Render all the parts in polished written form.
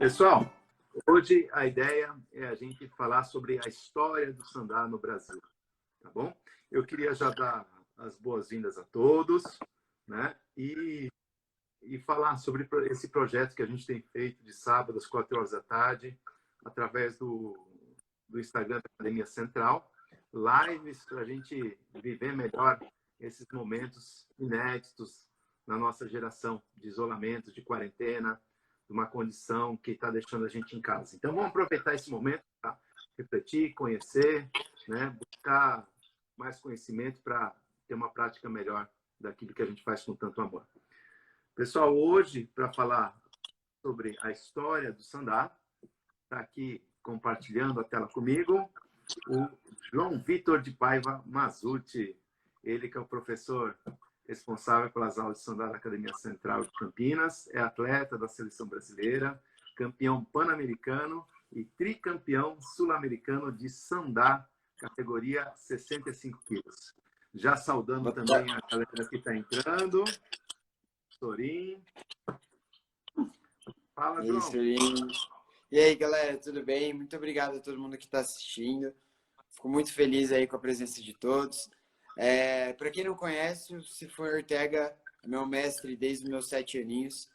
Pessoal, hoje a ideia é a gente falar sobre a história do sandá no Brasil, tá bom? Eu queria já dar as boas-vindas a todos, né? E falar sobre esse projeto que a gente tem feito de sábado às 4 horas da tarde, através do Instagram da Academia Central, lives para a gente viver melhor esses momentos inéditos na nossa geração de isolamento, de quarentena, de uma condição que está deixando a gente em casa. Então, vamos aproveitar esse momento para refletir, conhecer, né? Buscar mais conhecimento para ter uma prática melhor daquilo que a gente faz com tanto amor. Pessoal, hoje, para falar sobre a história do sandá, está aqui compartilhando a tela comigo o João Vitor de Paiva Mazzutti. Ele que é o professor responsável pelas aulas de sandá da Academia Central de Campinas, é atleta da seleção brasileira, campeão pan-americano e tricampeão sul-americano de sandá, categoria 65 quilos. Já saudando também a galera que está entrando. Sorin. Fala, João. E aí, galera, tudo bem? Muito obrigado a todo mundo que está assistindo. Fico muito feliz aí com a presença de todos. Para quem não conhece, o Sifu Ortega é meu mestre desde os meus 7 aninhos.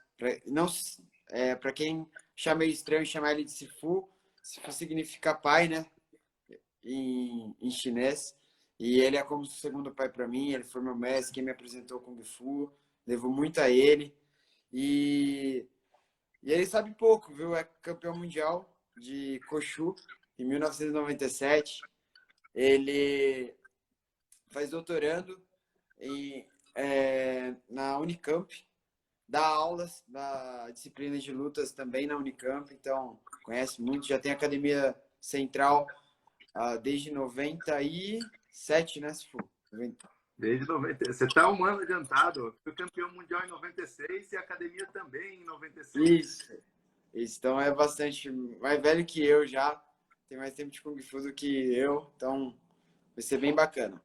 Para quem chama ele estranho, chamar ele de Sifu. Sifu significa pai, né? Em chinês. E ele é como o segundo pai para mim. Ele foi meu mestre, quem me apresentou Kung Fu. Devo muito a ele. E ele sabe pouco, viu? É campeão mundial de Koshu em 1997. Ele faz doutorando na Unicamp, dá aulas da disciplina de lutas também na Unicamp, então conhece muito, já tem Academia Central desde 97, né, se for? Desde 90. Você está um ano adiantado. Fui campeão mundial em 96 e a academia também em 96. Isso. Então é bastante mais velho que eu já. Tem mais tempo de Kung Fu do que eu. Então vai ser bem bacana.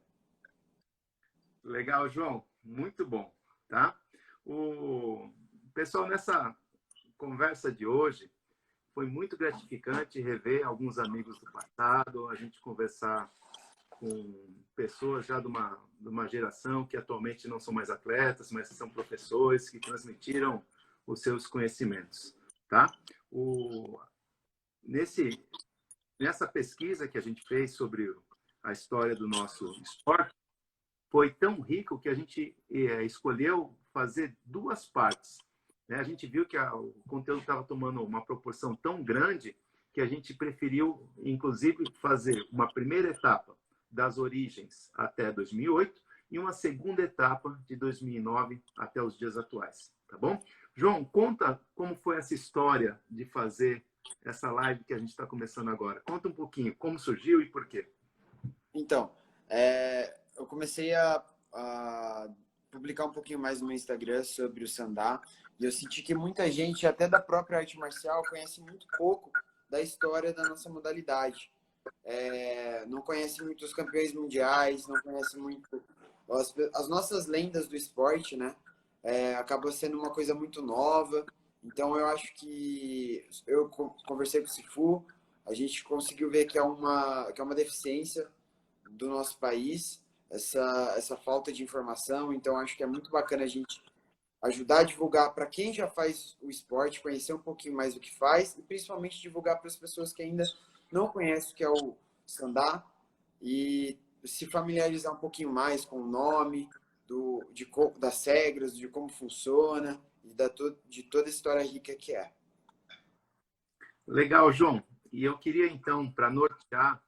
Legal, João. Muito bom, tá? Pessoal, nessa conversa de hoje, foi muito gratificante rever alguns amigos do passado, a gente conversar com pessoas já de uma geração que atualmente não são mais atletas, mas são professores que transmitiram os seus conhecimentos, tá? Nessa pesquisa que a gente fez sobre a história do nosso esporte, foi tão rico que a gente escolheu fazer 2 partes, né? A gente viu que o conteúdo estava tomando uma proporção tão grande que a gente preferiu, inclusive, fazer uma primeira etapa das origens até 2008 e uma segunda etapa de 2009 até os dias atuais, tá bom? João, conta como foi essa história de fazer essa live que a gente está começando agora. Conta um pouquinho, como surgiu e por quê. Então, eu comecei a publicar um pouquinho mais no meu Instagram sobre o sandá e eu senti que muita gente, até da própria arte marcial, conhece muito pouco da história da nossa modalidade. Não conhece muito os campeões mundiais, não conhece muito as nossas lendas do esporte, né? Acabou sendo uma coisa muito nova. Então, eu acho que eu conversei com o Sifu, a gente conseguiu ver que é uma deficiência do nosso país, essa falta de informação. Então, acho que é muito bacana a gente ajudar a divulgar para quem já faz o esporte, conhecer um pouquinho mais do que faz e principalmente divulgar para as pessoas que ainda não conhecem o que é o sandá e se familiarizar um pouquinho mais com o nome, das regras, de como funciona e de toda a história rica que é. Legal, João. E eu queria, então, para nortear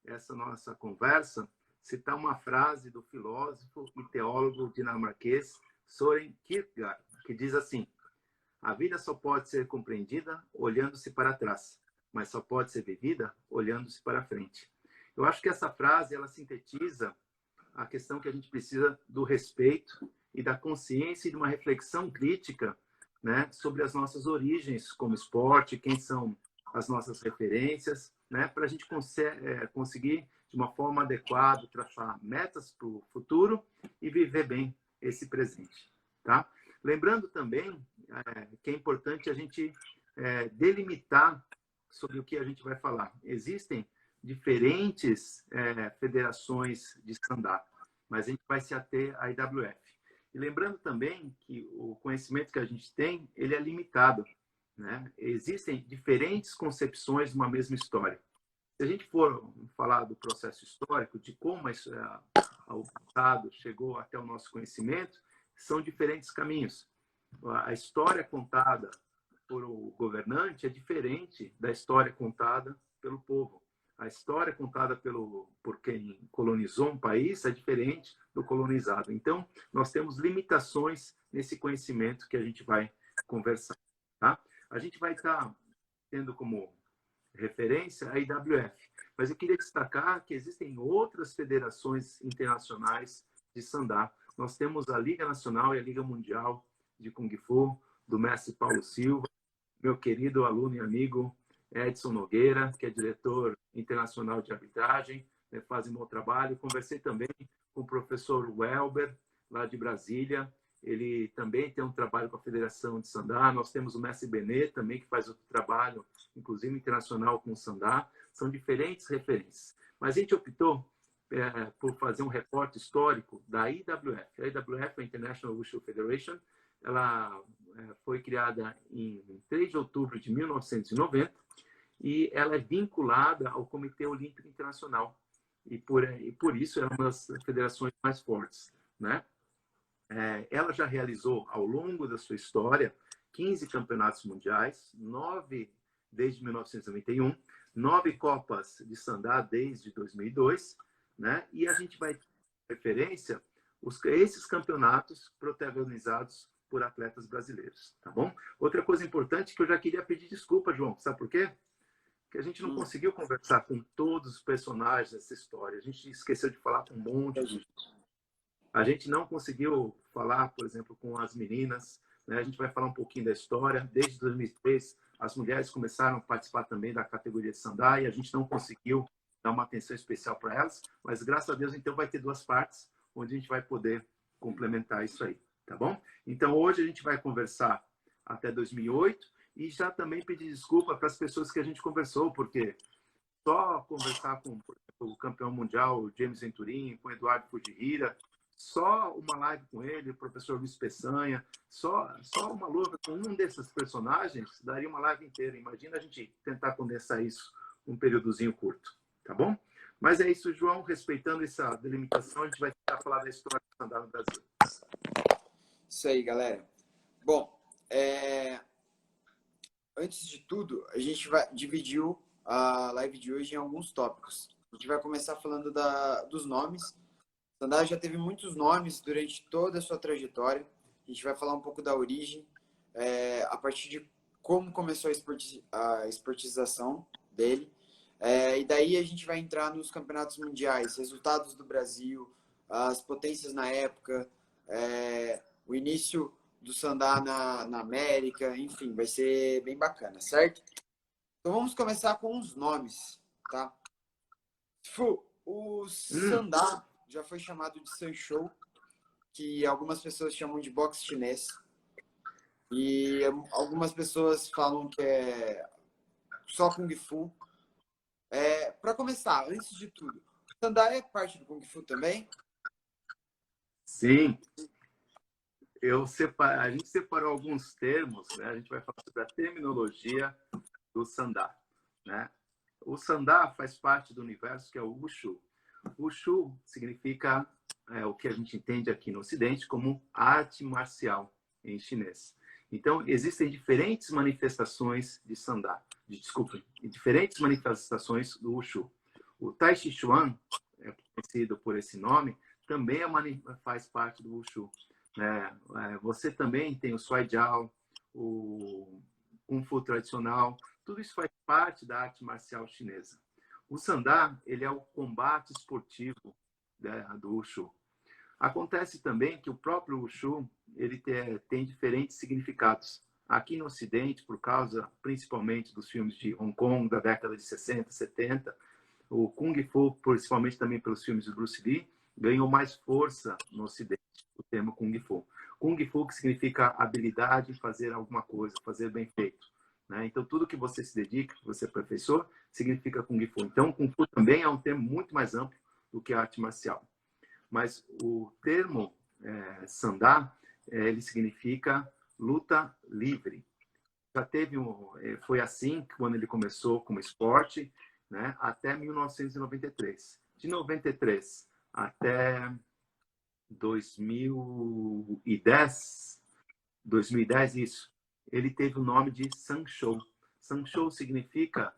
essa nossa conversa, citar uma frase do filósofo e teólogo dinamarquês Søren Kierkegaard, que diz assim: a vida só pode ser compreendida olhando-se para trás, mas só pode ser vivida olhando-se para frente. Eu acho que essa frase ela sintetiza a questão que a gente precisa do respeito e da consciência e de uma reflexão crítica, né, sobre as nossas origens como esporte, quem são as nossas referências, né, para a gente conseguir, de uma forma adequada, traçar metas para o futuro e viver bem esse presente, tá? Lembrando também que é importante a gente delimitar sobre o que a gente vai falar. Existem diferentes federações de stand-up, mas a gente vai se ater à IWF. E lembrando também que o conhecimento que a gente tem, ele é limitado, né? Existem diferentes concepções de uma mesma história. Se a gente for falar do processo histórico, de como o passado chegou até o nosso conhecimento, são diferentes caminhos. A história contada por o governante é diferente da história contada pelo povo. A história contada por quem colonizou um país é diferente do colonizado. Então, nós temos limitações nesse conhecimento que a gente vai conversar. Tá? A gente vai estar tendo como referência a IWF, mas eu queria destacar que existem outras federações internacionais de Sandá. Nós temos a Liga Nacional e a Liga Mundial de Kung Fu, do mestre Paulo Silva, meu querido aluno e amigo Edson Nogueira, que é diretor internacional de arbitragem, faz um bom trabalho. Conversei também com o professor Welber, lá de Brasília. Ele também tem um trabalho com a Federação de Sandá. Nós temos o mestre Benê também, que faz outro trabalho, inclusive internacional, com o Sandá. São diferentes referências. Mas a gente optou por fazer um recorte histórico da IWF. A IWF é a International Wushu Federation. Ela foi criada em 3 de outubro de 1990 e ela é vinculada ao Comitê Olímpico Internacional. E por isso é uma das federações mais fortes, né? Ela já realizou, ao longo da sua história, 15 campeonatos mundiais, 9 desde 1991, 9 Copas de Sandá desde 2002, né? E a gente vai ter referência esses campeonatos protagonizados por atletas brasileiros, tá bom? Outra coisa importante que eu já queria pedir desculpa, João, sabe por quê? Porque a gente não conseguiu conversar com todos os personagens dessa história. A gente esqueceu de falar com um monte de gente. A gente não conseguiu falar, por exemplo, com as meninas, né? A gente vai falar um pouquinho da história. Desde 2003, as mulheres começaram a participar também da categoria de Sandá e a gente não conseguiu dar uma atenção especial para elas, mas graças a Deus, então, vai ter 2 partes onde a gente vai poder complementar isso aí, tá bom? Então, hoje a gente vai conversar até 2008 e já também pedir desculpa para as pessoas que a gente conversou, porque só conversar com o campeão mundial, o James Venturini, com o Eduardo Fujihira, só uma live com ele, o professor Luiz Peçanha, só uma luta com um desses personagens daria uma live inteira. Imagina a gente tentar condensar isso num períodozinho curto, tá bom? Mas é isso, João. Respeitando essa delimitação, a gente vai tentar falar da história do Sandá no Brasil. Isso aí, galera. Bom, antes de tudo, a gente dividiu a live de hoje em alguns tópicos. A gente vai começar falando dos nomes. Sandá já teve muitos nomes durante toda a sua trajetória. A gente vai falar um pouco da origem, a partir de como começou a esportização dele. E daí a gente vai entrar nos campeonatos mundiais, resultados do Brasil, as potências na época, o início do Sandá na América, enfim, vai ser bem bacana, certo? Então vamos começar com os nomes, tá? O Sandá já foi chamado de Sanshou, que algumas pessoas chamam de boxe chinês. E algumas pessoas falam que é só Kung Fu. Para começar, antes de tudo, o Sandá é parte do Kung Fu também? Sim. A gente separou alguns termos, né? A gente vai falar sobre a terminologia do Sandá, né? O Sandá faz parte do universo que é o Wushu. Wushu significa o que a gente entende aqui no Ocidente como arte marcial em chinês. Então, existem diferentes manifestações de Sandá, diferentes manifestações do Wushu. O Tai Chi Chuan, conhecido por esse nome, também faz parte do Wushu. Você também tem o Suai Jiao, o Kung Fu tradicional, tudo isso faz parte da arte marcial chinesa. O Sandá, ele é o combate esportivo, né, do Wushu. Acontece também que o próprio Wushu, ele tem diferentes significados. Aqui no Ocidente, por causa principalmente dos filmes de Hong Kong da década de 60, 70, o Kung Fu, principalmente também pelos filmes de Bruce Lee, ganhou mais força no Ocidente, o termo Kung Fu. Kung Fu que significa habilidade em fazer alguma coisa, fazer bem feito. né? Então, tudo que você se dedica, que você aperfeiçoa, significa Kung Fu. Então, Kung Fu também é um termo muito mais amplo do que a arte marcial. Mas o termo Sandá, ele significa luta livre. Já teve foi assim quando ele começou como esporte, né, até 1993. De 93 até 2010, isso, ele teve o nome de Sanshou. Sanshou significa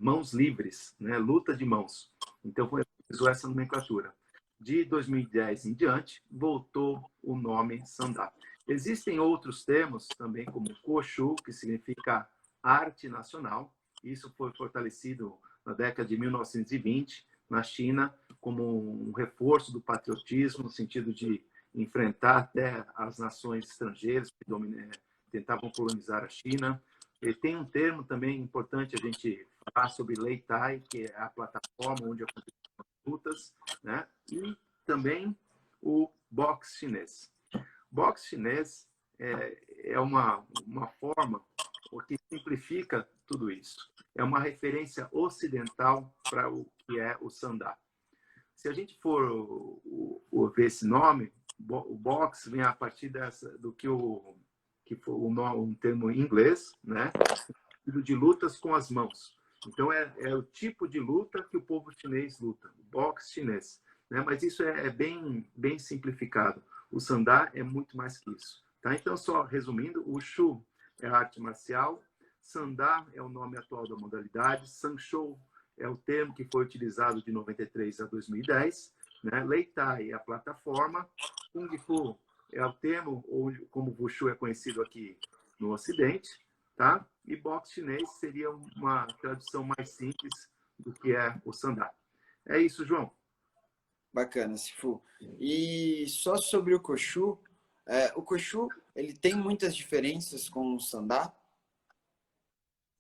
mãos livres, né, luta de mãos. Então, usou essa nomenclatura. De 2010 em diante, voltou o nome Sandá. Existem outros termos também, como Koshu, que significa arte nacional. Isso foi fortalecido na década de 1920, na China, como um reforço do patriotismo, no sentido de enfrentar até as nações estrangeiras que tentavam colonizar a China. E tem um termo também importante a gente falar sobre Lei Tai, que é a plataforma onde acontecem as lutas, né? E também o boxe chinês. Boxe chinês é uma forma que simplifica tudo isso. É uma referência ocidental para o que é o Sandá. Se a gente for ver esse nome, o boxe vem a partir do que foi um termo em inglês, né? De lutas com as mãos. Então, é o tipo de luta que o povo chinês luta, o boxe chinês. Né? Mas isso é bem simplificado. O Sandá é muito mais que isso. Tá? Então, só resumindo, o Wushu é a arte marcial, Sandá é o nome atual da modalidade, Sanshou é o termo que foi utilizado de 93 a 2010, né? Lei Tai é a plataforma, Kung Fu é o termo, ou como o Wushu é conhecido aqui no Ocidente, tá? E boxe chinês seria uma tradução mais simples do que é o Sandá. É isso, João. Bacana, Sifu. E só sobre o Koshu, o Koshu, ele tem muitas diferenças com o Sandá?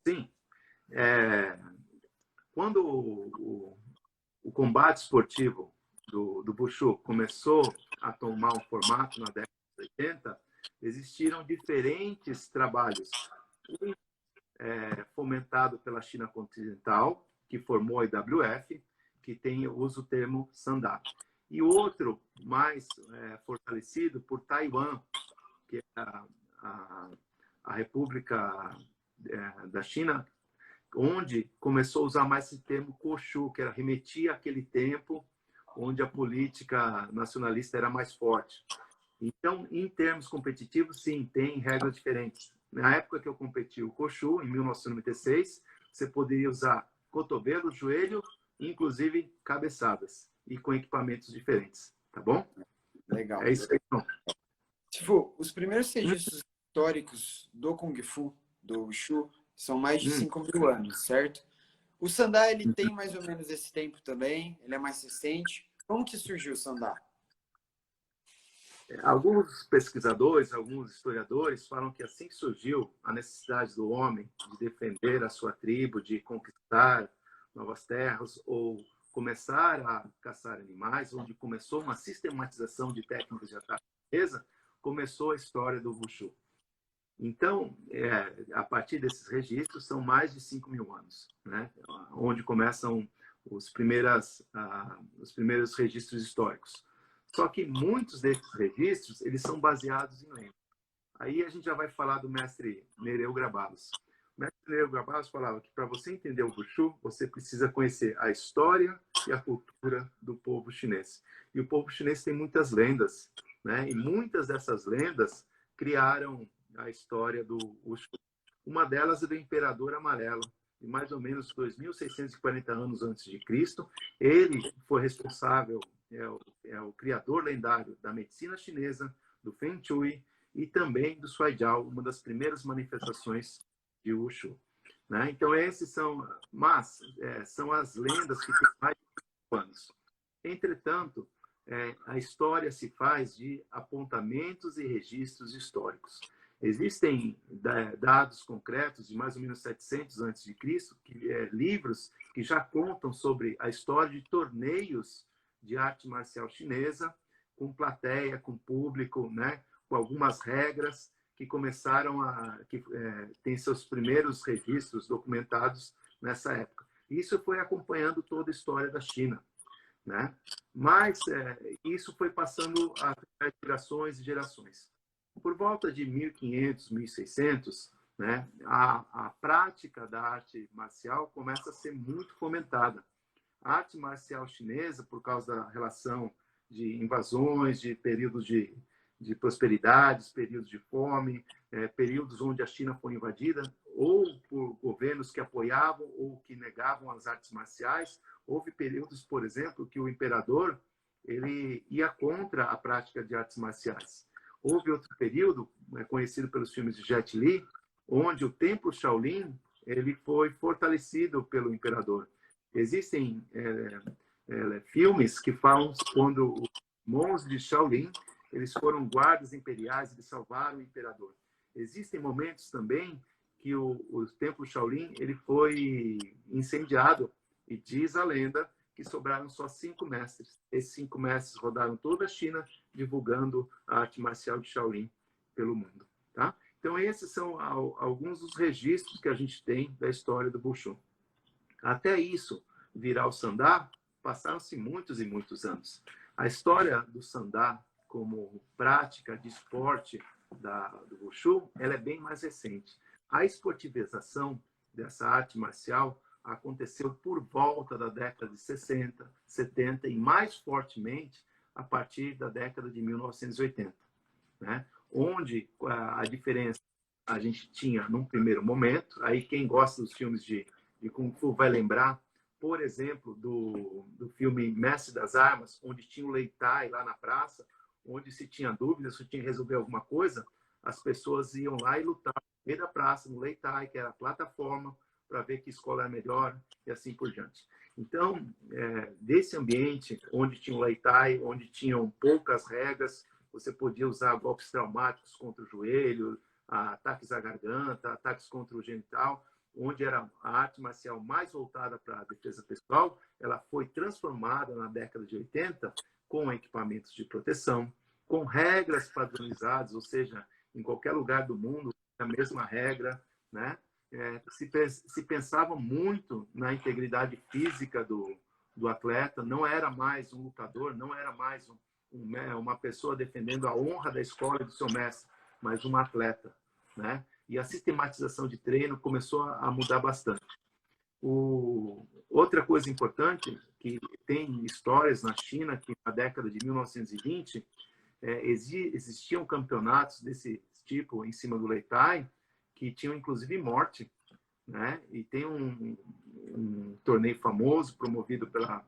Sim. Quando o combate esportivo do Wushu começou a tomar um formato na década de 80, existiram diferentes trabalhos. Um fomentado pela China continental, que formou a IWF, que usa o termo Sandá. E outro mais fortalecido por Taiwan, que é a República da China, onde começou a usar mais esse termo Koshu, que remetia àquele tempo onde a política nacionalista era mais forte. Então, em termos competitivos, sim, tem regras diferentes. Na época que eu competi o Koshu, em 1996, você poderia usar cotovelo, joelho, inclusive cabeçadas, e com equipamentos diferentes, tá bom? Legal. É isso aí, então. Sifu, os primeiros registros históricos do Kung Fu, do Wushu, são mais de 5.000 anos, certo? O Sandá, ele tem mais ou menos esse tempo também, ele é mais recente. Como que surgiu o Sandá? Alguns pesquisadores, alguns historiadores falam que assim que surgiu a necessidade do homem de defender a sua tribo, de conquistar novas terras ou começar a caçar animais, onde começou uma sistematização de técnicas de ataque à defesa, começou a história do Wushu. Então, a partir desses registros, são mais de 5.000 anos, né? Onde começam os primeiros registros históricos. Só que muitos desses registros, eles são baseados em lendas. Aí a gente já vai falar do mestre Nereu Grabalos. O mestre Nereu Grabalos falava que para você entender o Wushu, você precisa conhecer a história e a cultura do povo chinês. E o povo chinês tem muitas lendas, né? E muitas dessas lendas criaram a história do Wushu. Uma delas é do Imperador Amarelo, de mais ou menos 2.640 anos antes de Cristo. Ele foi responsável, é o criador lendário da medicina chinesa, do Feng Shui e também do Suaijiao, uma das primeiras manifestações de Wushu. Né? Então, esses são as lendas que têm mais de 5 anos. Entretanto, a história se faz de apontamentos e registros históricos. Existem dados concretos de mais ou menos 700 a.C., livros que já contam sobre a história de torneios de arte marcial chinesa, com plateia, com público, né, com algumas regras que começaram tem seus primeiros registros documentados nessa época. Isso foi acompanhando toda a história da China, né? Mas isso foi passando através de gerações e gerações. Por volta de 1500, 1600, né, a prática da arte marcial começa a ser muito fomentada. A arte marcial chinesa, por causa da relação de invasões, de períodos de prosperidades, períodos de fome, períodos onde a China foi invadida, ou por governos que apoiavam ou que negavam as artes marciais. Houve períodos, por exemplo, que o imperador ele ia contra a prática de artes marciais. Houve outro período, conhecido pelos filmes de Jet Li, onde o templo Shaolin ele foi fortalecido pelo imperador. Existem filmes que falam quando os monges de Shaolin eles foram guardas imperiais, eles salvaram o imperador. Existem momentos também que o templo Shaolin ele foi incendiado e diz a lenda que sobraram só 5 mestres. Esses 5 mestres rodaram toda a China divulgando a arte marcial de Shaolin pelo mundo, tá? Então esses são alguns dos registros que a gente tem da história do Wushu. Até isso virar o Sandá, passaram-se muitos e muitos anos. A história do Sandá como prática de esporte do Wushu, ela é bem mais recente. A esportivização dessa arte marcial aconteceu por volta da década de 60, 70 e mais fortemente a partir da década de 1980, né? Onde a diferença a gente tinha num primeiro momento, aí quem gosta dos filmes de Kung Fu vai lembrar, por exemplo, do filme Mestre das Armas, onde tinha o Lei Tai lá na praça, onde se tinha dúvidas, se tinha que resolver alguma coisa, as pessoas iam lá e lutavam no meio da praça, no Lei Tai, que era a plataforma, para ver que escola era melhor e assim por diante. Então, desse ambiente, onde tinha o Lei Tai, onde tinham poucas regras, você podia usar golpes traumáticos contra o joelho, ataques à garganta, ataques contra o genital, onde era a arte marcial mais voltada para a defesa pessoal, ela foi transformada na década de 80 com equipamentos de proteção, com regras padronizadas, ou seja, em qualquer lugar do mundo, a mesma regra, né? Se pensava muito na integridade física do atleta, não era mais um lutador, não era mais uma pessoa defendendo a honra da escola e do seu mestre, mas um atleta, né? E a sistematização de treino começou a mudar bastante. Outra coisa importante, que tem histórias na China, que na década de 1920, existiam campeonatos desse tipo em cima do Lei Tai, que tinham inclusive morte, né? E tem um torneio famoso promovido pela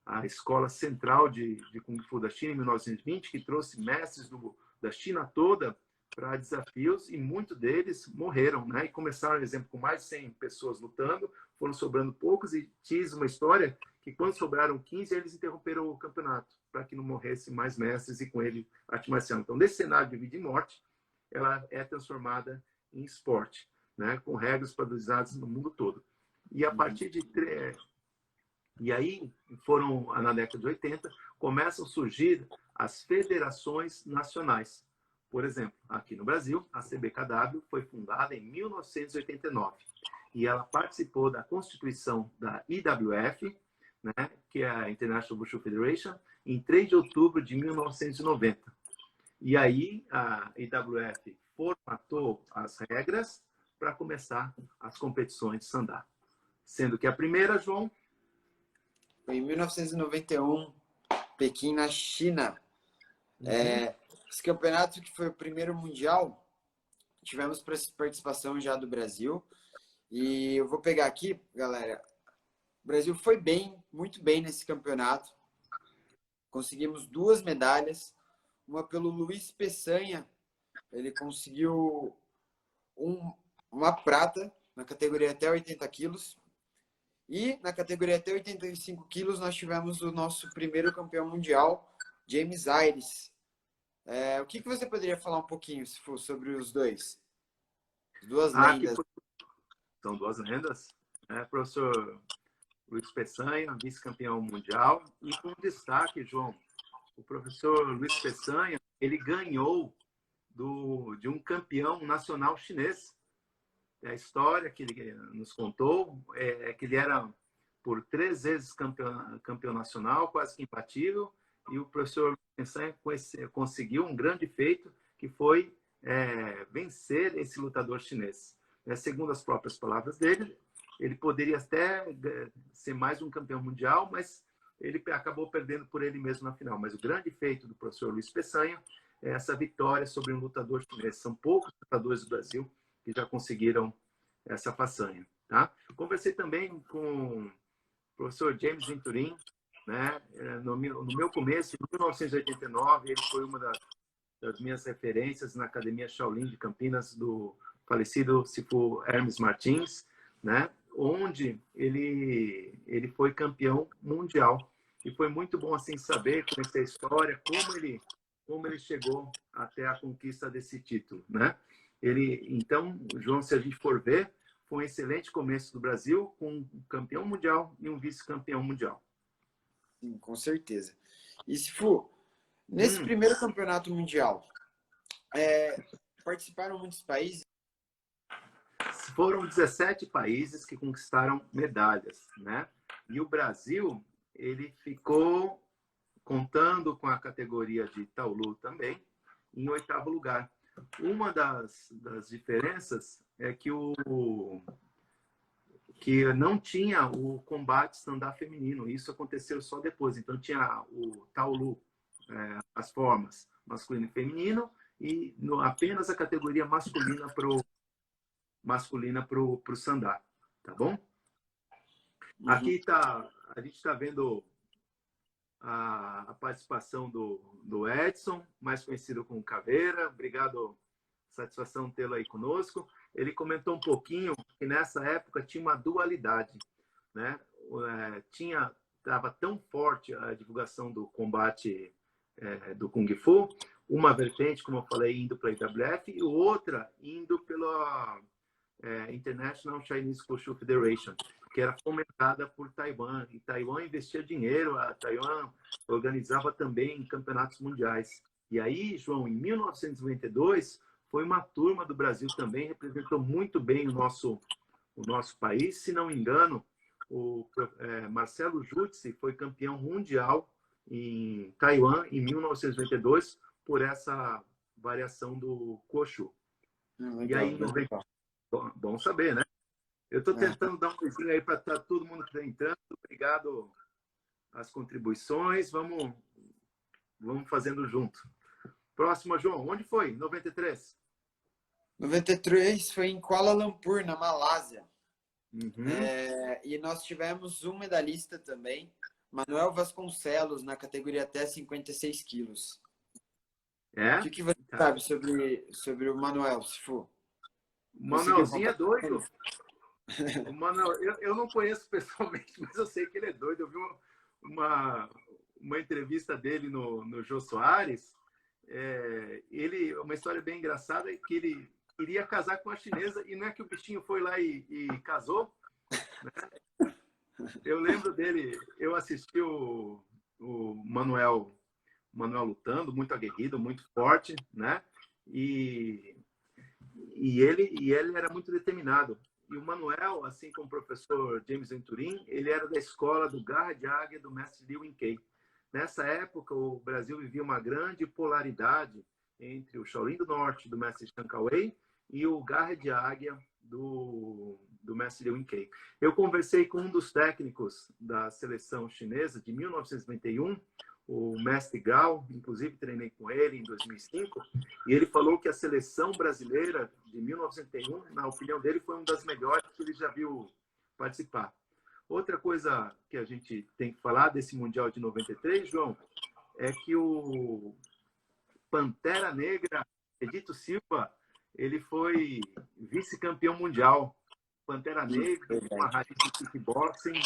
a Escola Central de Kung Fu da China, em 1920, que trouxe mestres da China toda para desafios, e muitos deles morreram, né? E começaram, por exemplo, com mais de 100 pessoas lutando, foram sobrando poucos, e diz uma história que quando sobraram 15, eles interromperam o campeonato, para que não morressem mais mestres e com ele a arte marcial. Então, desse cenário de vida e morte, ela é transformada em esporte, né? Com regras padronizadas no mundo todo. E a partir de... E aí, na década de 80, começam a surgir as federações nacionais. Por exemplo, aqui no Brasil, a CBKW foi fundada em 1989 e ela participou da constituição da IWF, né, que é a International Wushu Federation, em 3 de outubro de 1990. E aí a IWF formatou as regras para começar as competições de Sandá. Sendo que a primeira, João... Foi em 1991, Pequim, na China. Esse campeonato, que foi o primeiro mundial, tivemos participação já do Brasil. E eu vou pegar aqui, galera. O Brasil foi bem, muito bem nesse campeonato. Conseguimos 2 medalhas. Uma pelo Luiz Peçanha. Ele conseguiu uma prata na categoria até 80 quilos. E na categoria até 85 quilos, nós tivemos o nosso primeiro campeão mundial, James Aires. O que você poderia falar um pouquinho sobre os dois? As 2 lendas. São 2 lendas. Professor Luiz Peçanha, vice-campeão mundial. E com destaque, João, o professor Luiz Peçanha, ele ganhou de um campeão nacional chinês. A história que ele nos contou é que ele era por 3 vezes campeão nacional, quase que imbatível, e o professor Pensan conseguiu um grande feito, que foi vencer esse lutador chinês. Segundo as próprias palavras dele, ele poderia até ser mais um campeão mundial, mas ele acabou perdendo por ele mesmo na final. Mas o grande feito do professor Luiz Peçanha é essa vitória sobre um lutador chinês. São poucos lutadores do Brasil que já conseguiram essa façanha. Tá? Conversei também com o professor James Venturim, né? No meu começo, em 1989, ele foi uma das minhas referências na Academia Shaolin de Campinas, do falecido Sifu Hermes Martins, né? Onde ele foi campeão mundial. E foi muito bom assim saber, conhecer a história, como ele chegou até a conquista desse título, né? Então, João, se a gente for ver, foi um excelente começo do Brasil, com um campeão mundial e um vice-campeão mundial. Sim, com certeza. E Sifu, nesse primeiro campeonato mundial, participaram muitos países? Foram 17 países que conquistaram medalhas, né? E o Brasil, ele ficou, contando com a categoria de Taolu também, em 8º lugar. Uma das diferenças é que não tinha o combate stand-up feminino. Isso aconteceu só depois. Então, tinha o Taolu, as formas masculino e feminino, e apenas a categoria masculina para o sandá, tá bom? Uhum. Aqui a gente está vendo a participação do Edson, mais conhecido como Caveira. Obrigado, satisfação tê-lo aí conosco. Ele comentou um pouquinho que nessa época tinha uma dualidade, né? Estava tão forte a divulgação do combate do Kung Fu, uma vertente, como eu falei, indo para a IWF, e outra indo pela International Chinese Wushu Federation, que era fomentada por Taiwan, e Taiwan investia dinheiro, a Taiwan organizava também campeonatos mundiais. E aí, João, em 1992, foi uma turma do Brasil também, representou muito bem o nosso país. Se não me engano, o Marcelo Jutsi foi campeão mundial em Taiwan em 1992 por essa variação do Wushu. E aí, bom saber, né? Eu estou tentando dar um coisinho aí para todo mundo que está entrando. Obrigado às contribuições. Vamos fazendo junto. Próxima, João. Onde foi? 93? 93 foi em Kuala Lumpur, na Malásia. Uhum. E nós tivemos um medalhista também, Manuel Vasconcelos, na categoria até 56 quilos. O que você sabe sobre o Manuel, Sifu? O Manuelzinho é doido. O Manuel, eu não conheço pessoalmente, mas eu sei que ele é doido. Eu vi uma entrevista dele no Jô Soares. Uma história bem engraçada é que ele queria casar com a chinesa e não é que o bichinho foi lá e casou, né? Eu lembro dele, eu assisti o Manuel lutando, muito aguerrido, muito forte, né? E ele era muito determinado. E o Manuel, assim como o professor James Venturim, ele era da escola do Garra de Águia do mestre Liu Yinkei. Nessa época, o Brasil vivia uma grande polaridade entre o Shaolin do Norte, do mestre Chan Kawei, e o Garra de Águia do mestre Liu Yinkei. Eu conversei com um dos técnicos da seleção chinesa de 1991, o mestre Gao, inclusive treinei com ele em 2005, e ele falou que a seleção brasileira de 1901, na opinião dele, foi uma das melhores que ele já viu participar. Outra coisa que a gente tem que falar desse Mundial de 93, João, é que o Pantera Negra, Edito Silva, ele foi vice-campeão mundial. Pantera Negra, uma raiz de kickboxing.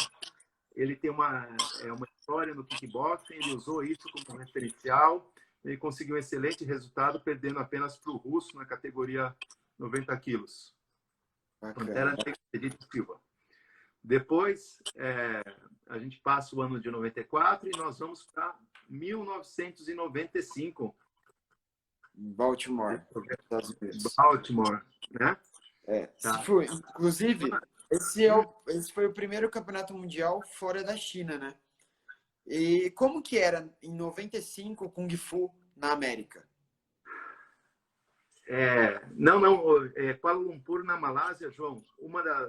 Ele tem uma história no kickboxing, ele usou isso como referencial, ele conseguiu um excelente resultado, perdendo apenas para o russo na categoria 90 quilos. Pantera Negra, Edito Silva. Depois, a gente passa o ano de 94 e nós vamos para 1995. Em Baltimore, Estados Unidos. Baltimore, né? Tá. Inclusive, esse foi o primeiro campeonato mundial fora da China, né? E como que era em 95 o Kung Fu na América? Kuala Lumpur, na Malásia, João,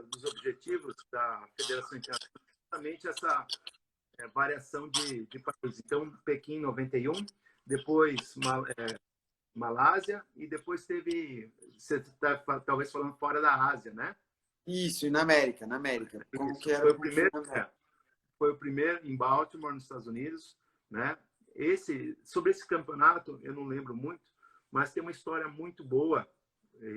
dos objetivos da Federação Internacional é justamente essa variação de países. Então, Pequim, em 91, depois Malásia, e depois teve, você está talvez falando fora da Ásia, né? Isso, e na América. Como Isso, que era foi o primeiro em Baltimore, nos Estados Unidos, né? Sobre esse campeonato, eu não lembro muito, mas tem uma história muito boa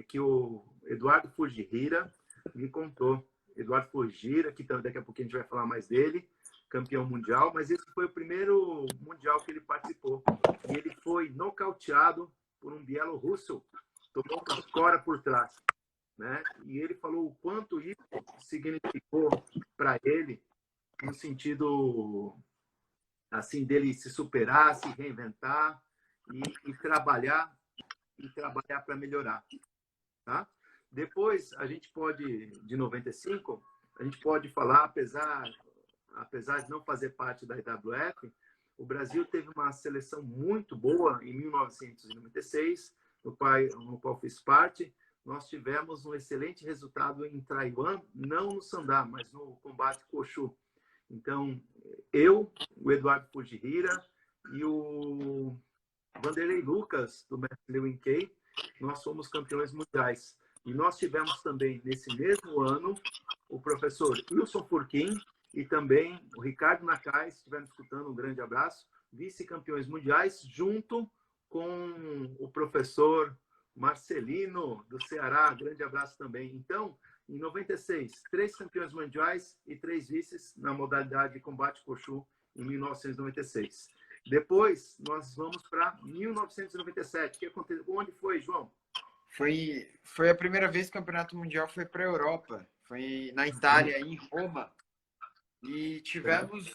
que o Eduardo Fujihira me contou. Eduardo Fujihira, que daqui a pouquinho a gente vai falar mais dele, campeão mundial, mas esse foi o primeiro mundial que ele participou. E ele foi nocauteado por um bielorrusso, tomou uma cora por trás, né? E ele falou o quanto isso significou para ele, no sentido assim dele se superar, se reinventar e trabalhar para melhorar, tá? Depois a gente pode, de 95, a gente pode falar, apesar de não fazer parte da IWF, o Brasil teve uma seleção muito boa em 1996, no qual fiz parte. Nós tivemos um excelente resultado em Taiwan, não no Sandá, mas no combate Koshu. Então, o Eduardo Fujihira e o Vanderlei Lucas, do mestre Lewin Kei, nós fomos campeões mundiais. E nós tivemos também, nesse mesmo ano, o professor Wilson Furquim e também o Ricardo Nakai, se estiverem escutando, um grande abraço, vice-campeões mundiais, junto com o professor Marcelino, do Ceará, grande abraço também. Então, em 96, 3 campeões mundiais e 3 vices na modalidade de combate Koshu em 1996. Depois, nós vamos para 1997. Que aconteceu? Onde foi, João? Foi a primeira vez que o Campeonato Mundial foi para a Europa. Foi na Itália, em Roma. E tivemos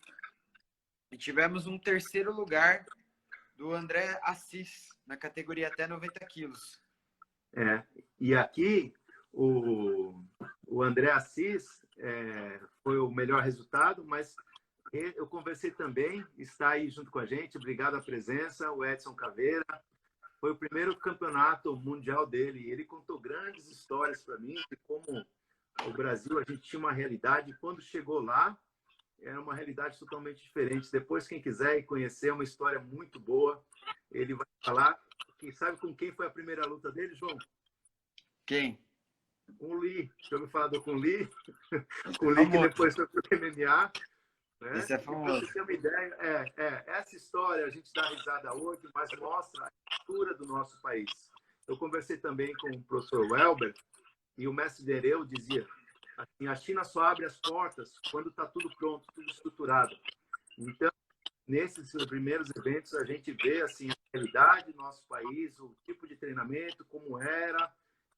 um terceiro lugar do André Assis, na categoria até 90 quilos. E aqui, o André Assis foi o melhor resultado, mas eu conversei também, está aí junto com a gente, obrigado a presença, o Edson Caveira. Foi o primeiro campeonato mundial dele, e ele contou grandes histórias para mim de como o Brasil, a gente tinha uma realidade, e quando chegou lá, era uma realidade totalmente diferente. Depois, quem quiser conhecer, é uma história muito boa. Ele vai falar, sabe com quem foi a primeira luta dele, João? Quem? Com o Lee. Já ouviu falar com o Lee? Com o Lee, que depois foi pro MMA. Né? Esse é famoso. Pra você ter uma ideia, essa história a gente dá risada hoje, mas mostra a cultura do nosso país. Eu conversei também com o professor Welber, e o mestre Dereu dizia assim, a China só abre as portas quando está tudo pronto, tudo estruturado. Então, nesses primeiros eventos, a gente vê assim, a realidade do nosso país, o tipo de treinamento, como era,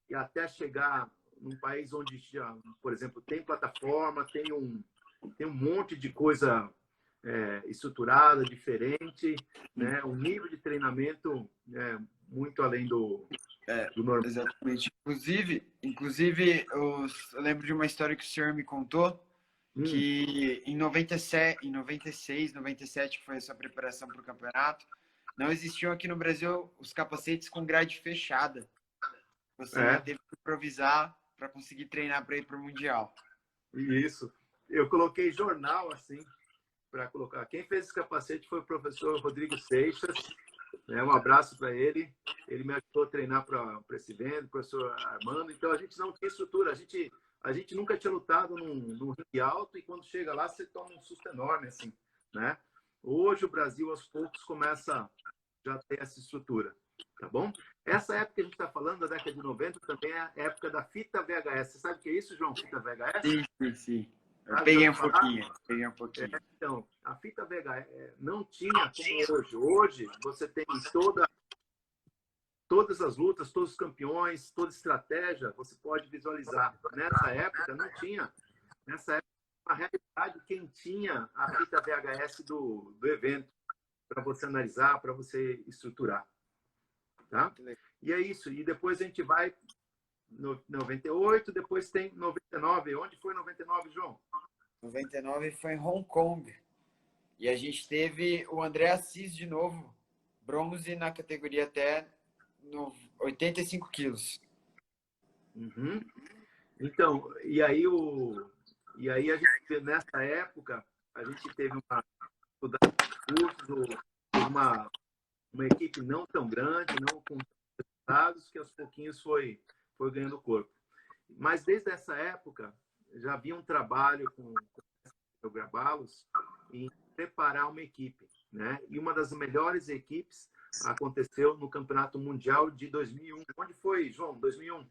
e até chegar num país onde, já, por exemplo, tem plataforma, tem um monte de coisa estruturada, diferente, né? Um nível de treinamento muito além do normal. Exatamente. Inclusive eu lembro de uma história que o senhor me contou, que em 96, 97, que foi a sua preparação para o campeonato, não existiam aqui no Brasil os capacetes com grade fechada. Você teve que improvisar para conseguir treinar para ir para o Mundial. Isso. Eu coloquei jornal assim para colocar. Quem fez esse capacete foi o professor Rodrigo Seixas. Um abraço para ele. Ele me ajudou a treinar para esse evento, o professor Armando. Então, a gente não tinha estrutura. A gente nunca tinha lutado num ringue alto e quando chega lá, você toma um susto enorme, assim, né? Hoje, o Brasil, aos poucos, começa já a ter essa estrutura, tá bom? Essa época que a gente está falando, da década de 90, também é a época da fita VHS. Você sabe o que é isso, João? Fita VHS? Sim. Eu peguei um pouquinho. Então, a fita VHS não tinha como hoje. Hoje, você tem todas as lutas, todos os campeões, toda estratégia, você pode visualizar. Nessa época, não tinha. Nessa época, na realidade, quem tinha a fita VHS do evento, para você analisar, para você estruturar. tá? E é isso. E depois a gente vai no 98, depois tem 99. Onde foi 99, João? 99 foi em Hong Kong. E a gente teve o André Assis de novo, bronze na categoria até no 85 quilos. Uhum. Então, e aí a gente, nessa época, a gente teve uma curso, uma equipe não tão grande, não com resultados, que aos pouquinhos foi ganhando corpo. Mas desde essa época, já havia um trabalho com o Gravalos em preparar uma equipe, né? E uma das melhores equipes aconteceu no Campeonato Mundial de 2001. Onde foi, João? 2001?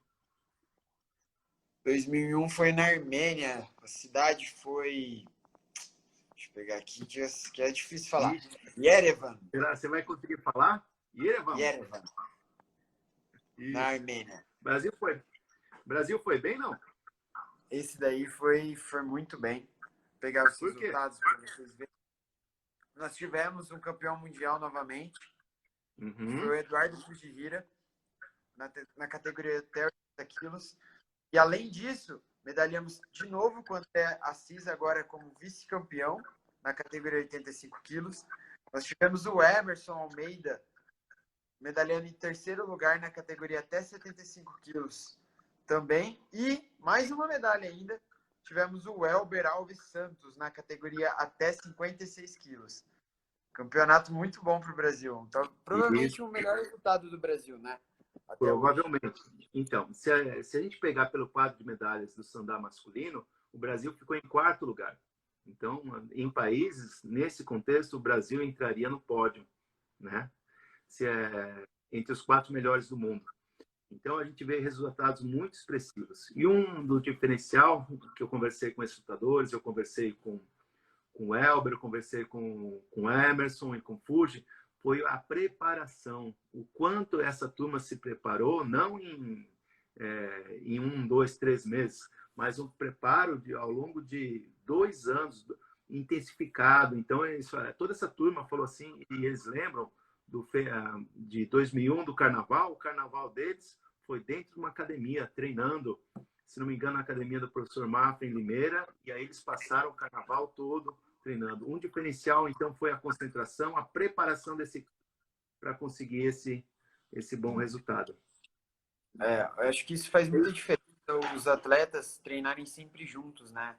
2001 foi na Armênia. A cidade foi... Deixa eu pegar aqui, que é difícil falar. Yerevan. Você vai conseguir falar? Yerevan. Na Armênia. Brasil foi bem, não? Esse daí foi muito bem. Vou pegar os resultados para vocês verem. Nós tivemos um campeão mundial novamente. Foi o Eduardo Fujihira, na categoria até 80 quilos. E além disso, medalhamos de novo com o André Assis, agora como vice-campeão, na categoria 85 quilos. Nós tivemos o Emerson Almeida, medalhando em terceiro lugar na categoria até 75 quilos também. E mais uma medalha ainda, tivemos o Elber Alves Santos na categoria até 56 quilos. Campeonato muito bom para o Brasil. Então, provavelmente o melhor resultado do Brasil, né? Até provavelmente. Hoje. Então, se a gente pegar pelo quadro de medalhas do sandá masculino, o Brasil ficou em quarto lugar. Então, em países, nesse contexto, o Brasil entraria no pódio, né? Entre os 4 melhores do mundo. Então, a gente vê resultados muito expressivos. E um do diferencial que eu conversei com esses lutadores, eu conversei com o Elber, eu conversei com o Emerson e com o Fuji, foi a preparação. O quanto essa turma se preparou, não em 1, 2, 3 meses, mas um preparo ao longo de 2 anos, intensificado. Então, toda essa turma falou assim, e eles lembram de 2001, do carnaval. O carnaval deles foi dentro de uma academia, treinando, se não me engano, na academia do professor Mafra, em Limeira, e aí eles passaram o carnaval todo treinando. Um diferencial, então, foi a concentração, a preparação desse para conseguir esse bom resultado. Eu acho que isso faz muita diferença, os atletas treinarem sempre juntos, né?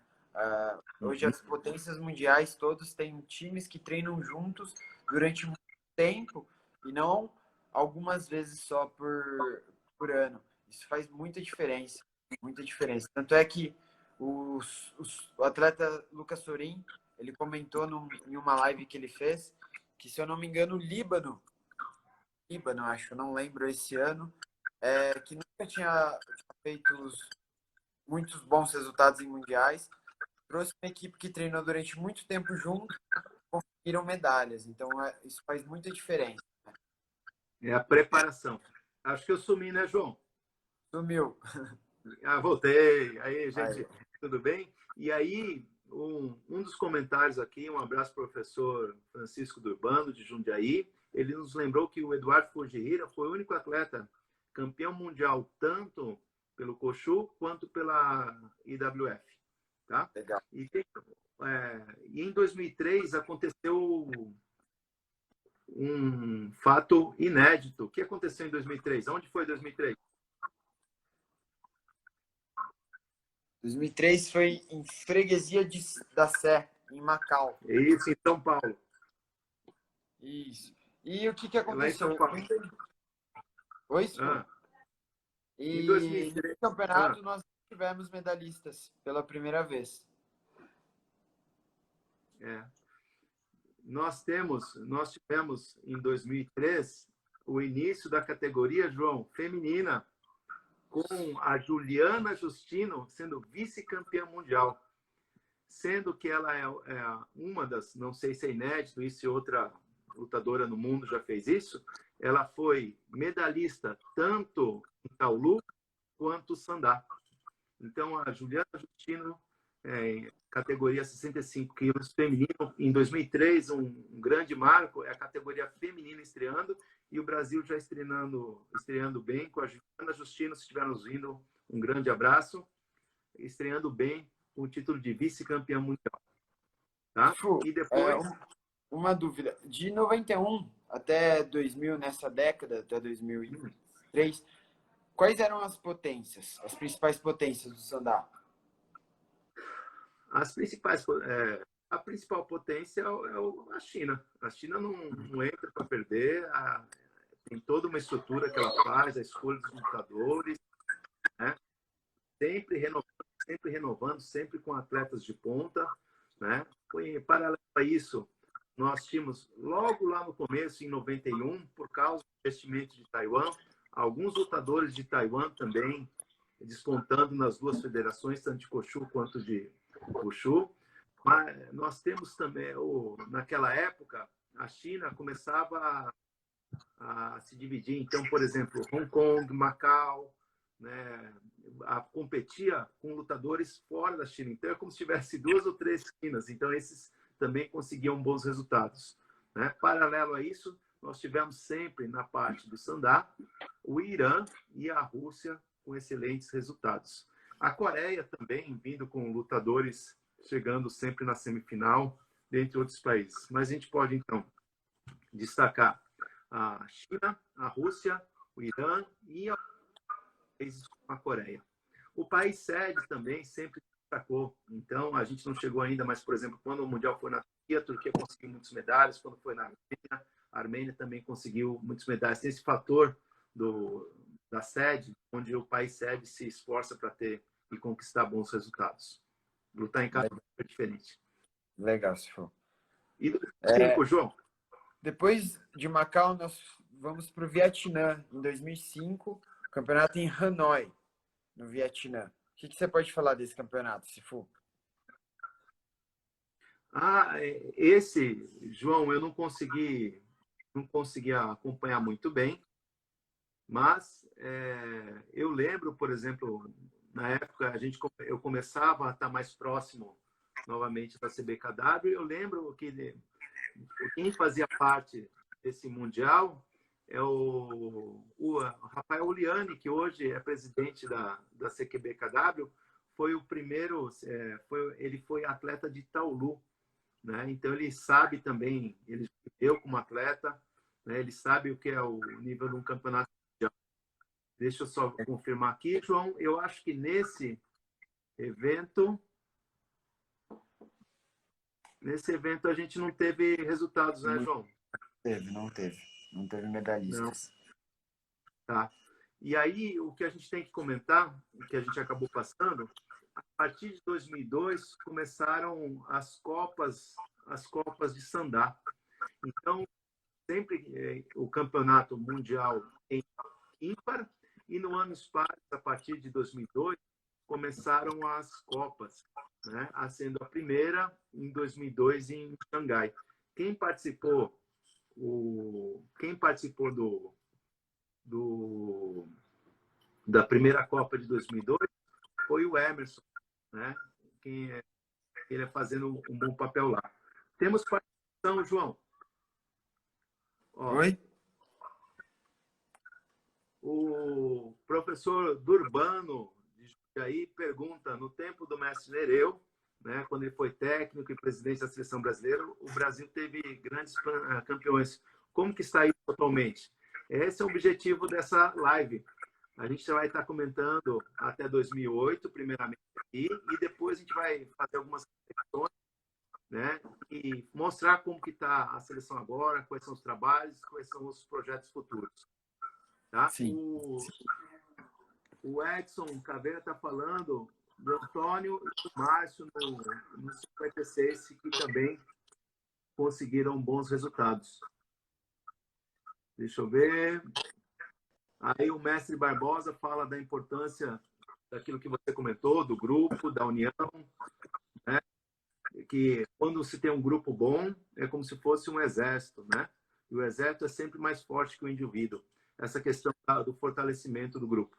Hoje as potências mundiais todos têm times que treinam juntos durante muito tempo e não algumas vezes só por ano. Isso faz muita diferença, muita diferença. Tanto é que o atleta Lucas Sorin, ele comentou em uma live que ele fez que, se eu não me engano, o Líbano, acho, não lembro esse ano, que nunca tinha feito muitos bons resultados em mundiais, trouxe uma equipe que treinou durante muito tempo junto, conseguiram medalhas. Então, isso faz muita diferença. É a preparação. Acho que eu sumi, né, João? Sumiu. Voltei. Aí, gente, tudo bem? E aí, um dos comentários aqui, um abraço para o professor Francisco Durbano, de Jundiaí, ele nos lembrou que o Eduardo Fujihira foi o único atleta campeão mundial, tanto pelo Koshu quanto pela IWF. Tá? Legal. E em 2003 aconteceu um fato inédito. O que aconteceu em 2003? Onde foi 2003? 2003 foi em Freguesia da Sé, em Macau. Isso, em São Paulo. Isso. E o que aconteceu? Lá em São Paulo. Oi, senhor? E em 2003, no campeonato nós tivemos medalhistas pela primeira vez. Nós tivemos em 2003 o início da categoria, João, feminina, com a Juliana Justino sendo vice-campeã mundial, sendo que ela é uma das, não sei se é inédito, isso e outra lutadora no mundo já fez isso, ela foi medalhista tanto em Taolu quanto Sandá. Então, a Juliana Justino categoria 65 quilos feminino. Em 2003, um grande marco é a categoria feminina estreando, e o Brasil já estreando bem com a Juliana Justino, se estiver nos vindo, um grande abraço, estreando bem com o título de vice-campeã mundial. Tá? E depois... uma dúvida. De 91 até 2000, nessa década, até 2003, quais eram as potências, as principais potências do Sandá? As principais, a principal potência é a China. A China não entra para perder, tem toda uma estrutura que ela faz, a escolha dos lutadores, né? Sempre renovando, sempre com atletas de ponta, né? Em paralelo a isso, nós tínhamos, logo lá no começo, em 91, por causa do investimento de Taiwan, alguns lutadores de Taiwan também despontando nas duas federações, tanto de Wushu quanto de Wushu. Mas nós temos também, naquela época, a China começava a se dividir. Então, por exemplo, Hong Kong, Macau, né, competia com lutadores fora da China. Então, é como se tivesse 2 ou 3 Chinas. Então, esses também conseguiam bons resultados, né? Paralelo a isso, nós tivemos sempre, na parte do Sandá, o Irã e a Rússia com excelentes resultados. A Coreia também, vindo com lutadores chegando sempre na semifinal, dentre outros países. Mas a gente pode, então, destacar a China, a Rússia, o Irã e a Coreia. O país sede também sempre destacou. Então, a gente não chegou ainda, mas, por exemplo, quando o Mundial foi na Turquia, a Turquia conseguiu muitas medalhas. Quando foi na Armênia, a Armênia também conseguiu muitas medalhas. Tem esse fator da sede, onde o país sede se esforça para ter e conquistar bons resultados. Lutar em cada lugar é diferente. Legal, se for. E do tempo, João? Depois de Macau, nós vamos para o Vietnã, em 2005, campeonato em Hanoi, no Vietnã. O que você pode falar desse campeonato, Sifu? Esse, João, eu não consegui acompanhar muito bem, mas eu lembro, por exemplo, na época eu começava a estar mais próximo novamente da CBKW. Eu lembro que quem fazia parte desse mundial é o Rafael Uliani, que hoje é presidente da CBKW. Foi o primeiro, ele foi atleta de Taolu, né? Então ele sabe também, ele viveu como atleta, né? Ele sabe o que é o nível de um campeonato mundial. Deixa eu só confirmar aqui, João. Eu acho que nesse evento a gente não teve resultados, né, João? Não teve medalhistas. Não. Tá. E aí, o que a gente tem que comentar, o que a gente acabou passando, a partir de 2002 começaram as copas de Sandá. Então, sempre o campeonato mundial em ímpar, e no anos pares, a partir de 2002, começaram as copas, né? Sendo a primeira em 2002 em Xangai. Quem participou da primeira Copa de 2002 foi o Emerson, né? Ele é fazendo um bom papel lá. Temos participação, João. Oi? O professor Durbano de Jundiaí pergunta: no tempo do mestre Nereu, né, quando ele foi técnico e presidente da seleção brasileira, o Brasil teve grandes campeões. Como que está isso atualmente? Esse é o objetivo dessa live. A gente vai estar comentando até 2008, primeiramente, e depois a gente vai fazer algumas reflexões, né, e mostrar como que está a seleção agora, quais são os trabalhos, quais são os projetos futuros. Tá? Sim. O Edson Caveira está falando do Antônio e do Márcio no 56, que também conseguiram bons resultados. Deixa eu ver. Aí o mestre Barbosa fala da importância daquilo que você comentou, do grupo, da união, né? Que quando se tem um grupo bom, é como se fosse um exército, né? E o exército é sempre mais forte que o indivíduo. Essa questão do fortalecimento do grupo.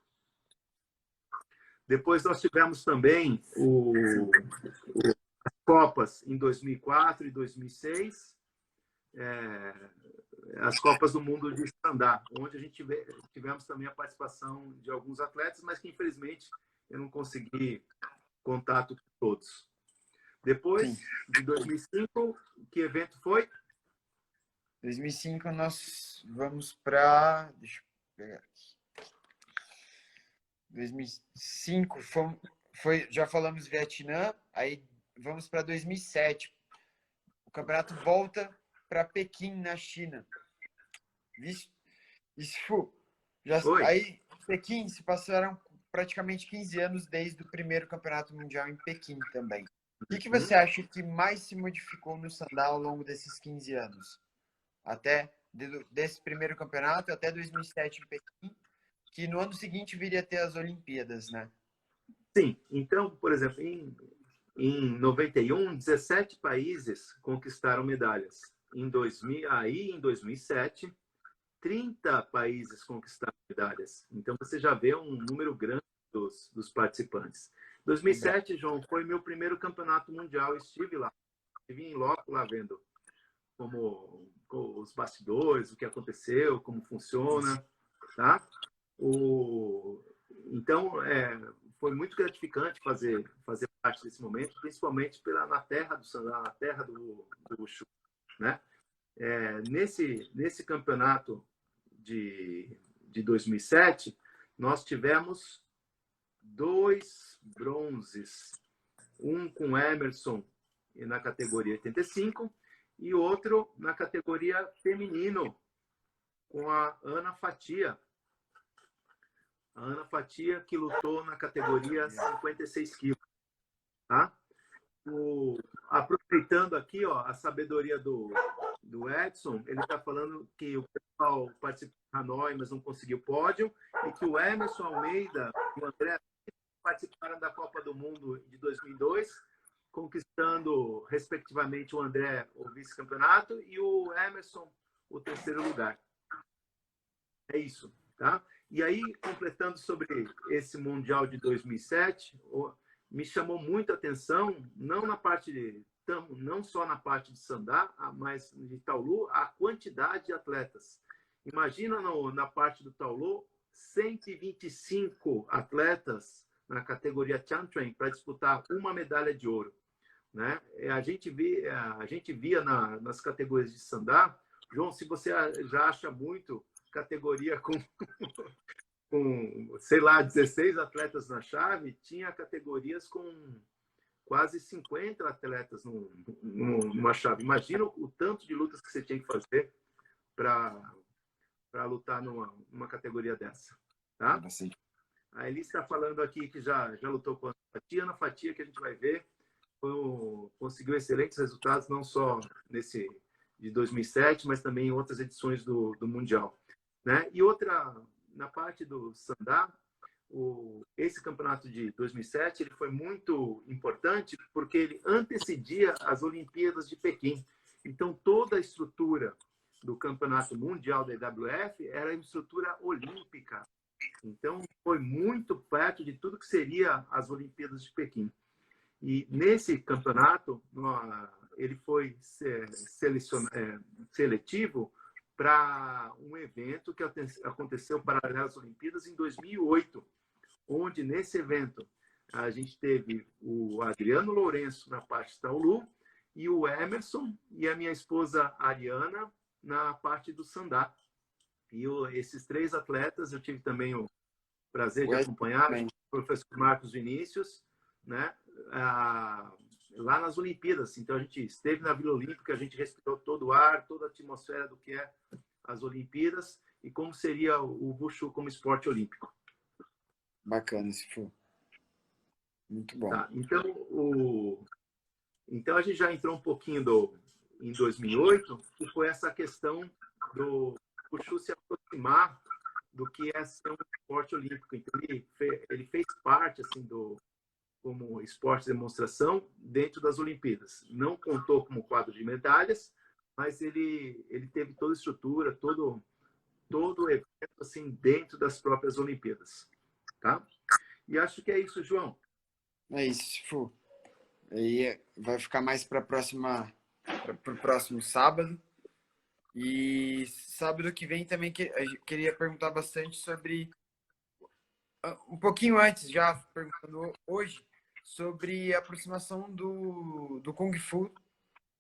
Depois nós tivemos também as Copas em 2004 e 2006, as Copas do Mundo de stand-up, onde a gente tivemos também a participação de alguns atletas, mas que infelizmente eu não consegui contato com todos. Depois, Sim. de 2005, que evento foi? 2005 nós vamos para... Deixa eu pegar aqui. 2005 já falamos Vietnã, aí vamos para 2007. O campeonato volta para Pequim, na China. Isso, aí, Pequim, se passaram praticamente 15 anos desde o primeiro campeonato mundial em Pequim também. O que você acha que mais se modificou no sandal ao longo desses 15 anos? Até desse primeiro campeonato até 2007 em Pequim, que no ano seguinte viria a ter as Olimpíadas, né? Sim. Então, por exemplo, em 91, 17 países conquistaram medalhas. Em 2007, 30 países conquistaram medalhas. Então, você já vê um número grande dos participantes. 2007, João, foi meu primeiro campeonato mundial. Estive lá. Estive em loco lá vendo como os bastidores, o que aconteceu, como funciona, tá? Então, foi muito gratificante fazer parte desse momento, principalmente na terra do sandá, na terra do Wushu, né? Nesse campeonato de 2007, nós tivemos 2 bronzes, um com Emerson na categoria 85 e outro na categoria feminino com a Ana Fatia. A Ana Fatia, que lutou na categoria 56 quilos. Tá? Aproveitando aqui a sabedoria do Edson, ele está falando que o pessoal participou de Hanoi, mas não conseguiu pódio, e que o Emerson Almeida e o André participaram da Copa do Mundo de 2002, conquistando, respectivamente, o André o vice-campeonato e o Emerson o 3º lugar. É isso, tá? E aí, completando sobre esse Mundial de 2007, me chamou muito a atenção, não só na parte de sandá, mas de taolu, a quantidade de atletas. Imagina na parte do taolu, 125 atletas na categoria Chantrain para disputar uma medalha de ouro, né? A gente via nas categorias de sandá, João, se você já acha muito categoria com sei lá, 16 atletas na chave, tinha categorias com quase 50 atletas numa chave. Imagina o tanto de lutas que você tinha que fazer para lutar numa categoria dessa, tá? A Elis está falando aqui que já lutou com a Ana Fatia, que a gente vai ver, conseguiu excelentes resultados, não só nesse de 2007, mas também em outras edições do Mundial, né? E na parte do sandá, esse campeonato de 2007 ele foi muito importante porque ele antecedia as Olimpíadas de Pequim. Então, toda a estrutura do campeonato mundial da IWF era estrutura olímpica. Então, foi muito perto de tudo que seria as Olimpíadas de Pequim. E nesse campeonato, ele foi seletivo para um evento que aconteceu paralelo às Olimpíadas em 2008, onde nesse evento a gente teve o Adriano Lourenço na parte de taolu e o Emerson e a minha esposa Ariana na parte do sandá. E esses 3 atletas eu tive também o prazer de acompanhar, o professor Marcos Vinícius, né? Lá nas Olimpíadas. Então, a gente esteve na Vila Olímpica, a gente respirou todo o ar, toda a atmosfera do que é as Olimpíadas e como seria o Wushu como esporte olímpico. Bacana esse filme. Muito bom. Tá, então, a gente já entrou um pouquinho em 2008, que foi essa questão do Wushu se aproximar do que é ser um esporte olímpico. Então, ele fez parte assim, como esporte de demonstração dentro das Olimpíadas. Não contou como quadro de medalhas, mas ele teve toda a estrutura, todo o evento assim, dentro das próprias Olimpíadas. Tá? E acho que é isso, João. É isso, Fu. Aí vai ficar mais para o próximo sábado. E sábado que vem também eu queria perguntar bastante sobre, um pouquinho antes, já perguntando hoje, sobre a aproximação do Kung Fu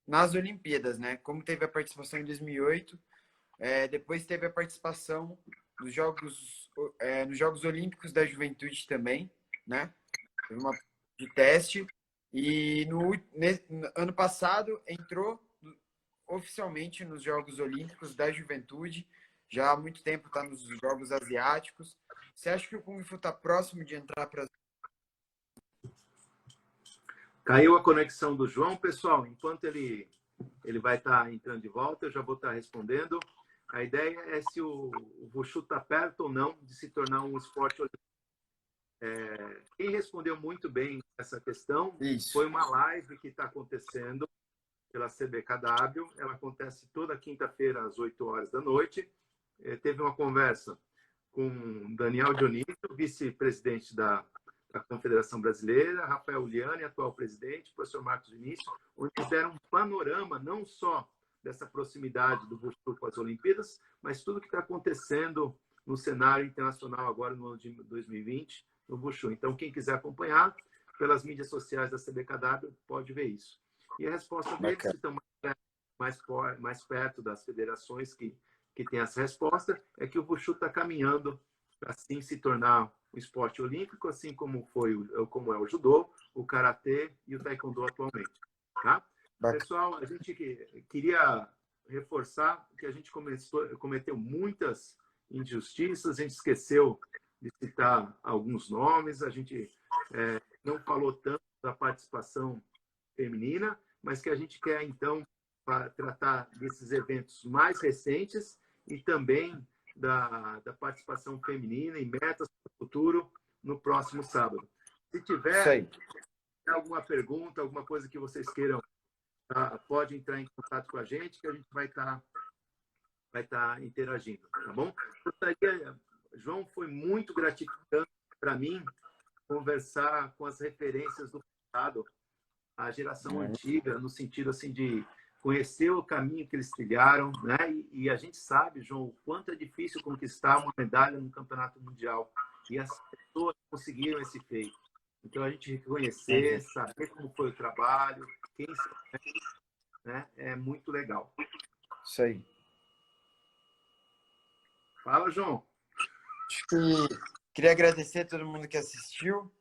nas Olimpíadas, né? Como teve a participação em 2008, depois teve a participação nos Jogos Olímpicos da Juventude também, né? Teve uma de teste. E no ano passado entrou oficialmente nos Jogos Olímpicos da Juventude. Já há muito tempo está nos Jogos Asiáticos. Você acha que o Kung Fu está próximo de entrar para... Caiu a conexão do João, pessoal. Enquanto ele vai estar entrando de volta, eu já vou estar respondendo. A ideia é se o Wushu está perto ou não de se tornar um esporte olímpico. Quem respondeu muito bem essa questão foi uma live que está acontecendo pela CBKW. Ela acontece toda quinta-feira às 8 horas da noite. Teve uma conversa com Daniel Dionísio, vice-presidente da Confederação Brasileira, Rafael Uliani, atual presidente, professor Marcos Vinícius, onde deram um panorama não só dessa proximidade do Wushu com as Olimpíadas, mas tudo que está acontecendo no cenário internacional agora no ano de 2020 no Wushu. Então, quem quiser acompanhar pelas mídias sociais da CBKW pode ver isso. E a resposta deles, que estão mais perto das federações que têm essa resposta, é que o Wushu está caminhando para assim se tornar um esporte olímpico, assim como é o judô, o karatê e o taekwondo atualmente. Tá? Pessoal, a gente queria reforçar que a gente cometeu muitas injustiças, a gente esqueceu de citar alguns nomes, a gente não falou tanto da participação feminina, mas que a gente quer, então, tratar desses eventos mais recentes e também da participação feminina e metas para o futuro no próximo sábado. Se tiver alguma pergunta, alguma coisa que vocês queiram, pode entrar em contato com a gente, que a gente vai estar interagindo, tá bom? João, foi muito gratificante para mim conversar com as referências do passado, a geração antiga, no sentido assim de conhecer o caminho que eles trilharam, né? E a gente sabe, João, o quanto é difícil conquistar uma medalha no campeonato mundial. E as pessoas conseguiram esse feito. Então, a gente reconhecer, saber como foi o trabalho, quem né? É muito legal. Isso aí. Fala, João. Acho que queria agradecer a todo mundo que assistiu.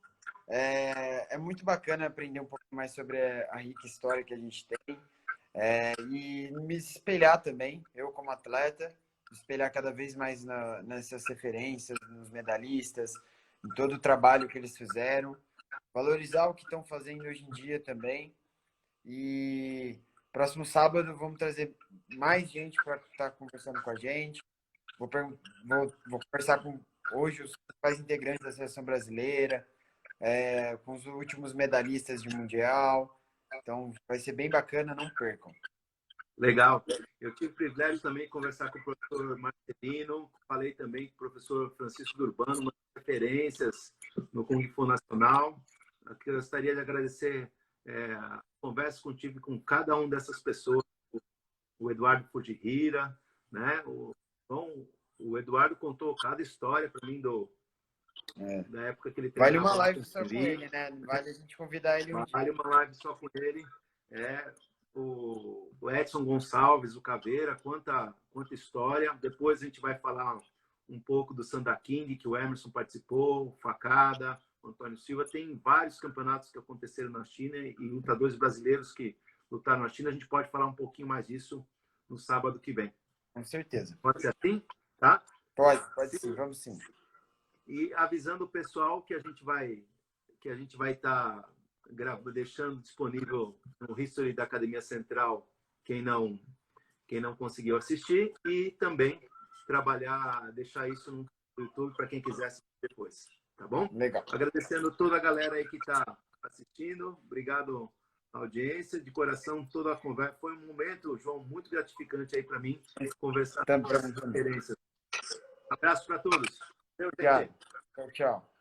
É muito bacana aprender um pouco mais sobre a rica história que a gente tem. E me espelhar também, eu como atleta, me espelhar cada vez mais nessas referências, nos medalhistas, em todo o trabalho que eles fizeram, valorizar o que estão fazendo hoje em dia também. E próximo sábado vamos trazer mais gente para estar conversando com a gente. Vou conversar com hoje os principais integrantes da seleção brasileira, com os últimos medalhistas de mundial. Então vai ser bem bacana, não percam. Legal. Eu tive o privilégio também de conversar com o professor Marcelino, falei também com o professor Francisco Durbano, umas referências no Kung Fu Nacional. Eu gostaria de agradecer a conversa contigo e com cada uma dessas pessoas, o Eduardo Fujihira, né? O Eduardo contou cada história para mim da época que ele treinava. Vale uma live só com ele, né? Vale a gente convidar ele um dia. Vale uma live só com ele. O Edson Gonçalves, o Caveira, quanta história. Depois a gente vai falar um pouco do Sanda King, que o Emerson participou, o Facada, o Antônio Silva. Tem vários campeonatos que aconteceram na China e lutadores brasileiros que lutaram na China. A gente pode falar um pouquinho mais disso no sábado que vem. Com certeza. Pode ser assim? Tá? Pode sim, vamos sim. E avisando o pessoal que a gente vai estar deixando disponível no History da Academia Central quem não conseguiu assistir e também deixar isso no YouTube para quem quiser assistir depois, tá bom? Legal. Agradecendo toda a galera aí que está assistindo, obrigado à audiência, de coração, toda a conversa. Foi um momento, João, muito gratificante aí para mim conversar com as referências. Abraço para todos. Tchau.